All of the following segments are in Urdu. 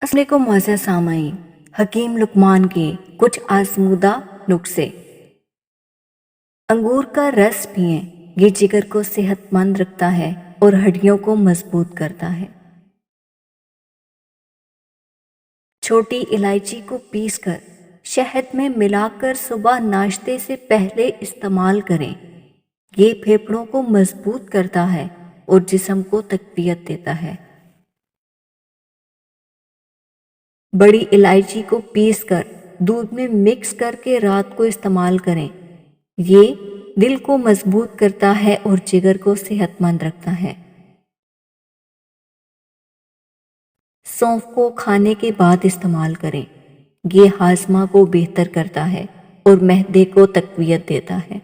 السلام علیکم معزز سامعین، حکیم لقمان کے کچھ آزمودہ نسخے۔ انگور کا رس پئیں، یہ جگر کو صحت مند رکھتا ہے اور ہڈیوں کو مضبوط کرتا ہے۔ چھوٹی الائچی کو پیس کر شہد میں ملا کر صبح ناشتے سے پہلے استعمال کریں۔ یہ پھیپھڑوں کو مضبوط کرتا ہے اور جسم کو تقویت دیتا ہے۔ بڑی الائچی کو پیس کر دودھ میں مکس کر کے رات کو استعمال کریں۔ یہ دل کو مضبوط کرتا ہے اور جگر کو صحت مند رکھتا ہے۔ سونف کو کھانے کے بعد استعمال کریں۔ یہ ہاضمہ کو بہتر کرتا ہے اور معدے کو تقویت دیتا ہے۔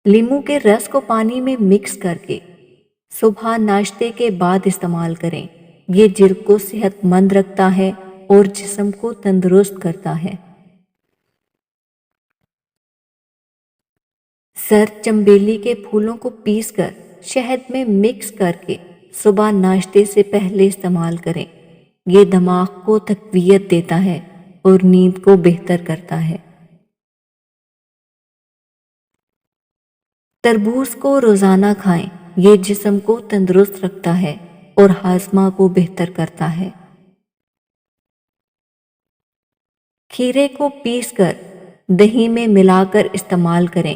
لیموں کے رس کو پانی میں مکس کر کے صبح ناشتے کے بعد استعمال کریں۔ یہ جلد کو صحت مند رکھتا ہے اور جسم کو تندرست کرتا ہے۔ زرد چنبیلی کے پھولوں کو پیس کر شہد میں مکس کر کے صبح ناشتے سے پہلے استعمال کریں۔ یہ دماغ کو تقویت دیتا ہے اور نیند کو بہتر کرتا ہے۔ تربوز کو روزانہ کھائیں۔ یہ جسم کو تندرست رکھتا ہے اور ہاضمہ کو بہتر کرتا ہے۔ کھیرے کو پیس کر دہی میں ملا کر استعمال کریں۔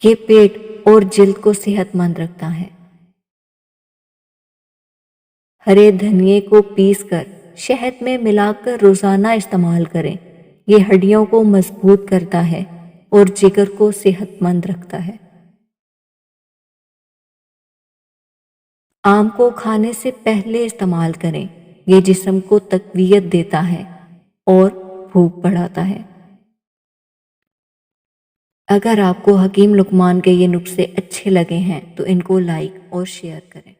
یہ پیٹ اور جلد کو صحت مند رکھتا ہے۔ ہرے دھنیے کو پیس کر شہد میں ملا کر روزانہ استعمال کریں۔ یہ ہڈیوں کو مضبوط کرتا ہے اور جگر کو صحت مند رکھتا ہے۔ آم کو کھانے سے پہلے استعمال کریں۔ یہ جسم کو تقویت دیتا ہے اور بھوک بڑھاتا ہے۔ اگر آپ کو حکیم لقمان کے یہ نسخے اچھے لگے ہیں تو ان کو لائک اور شیئر کریں۔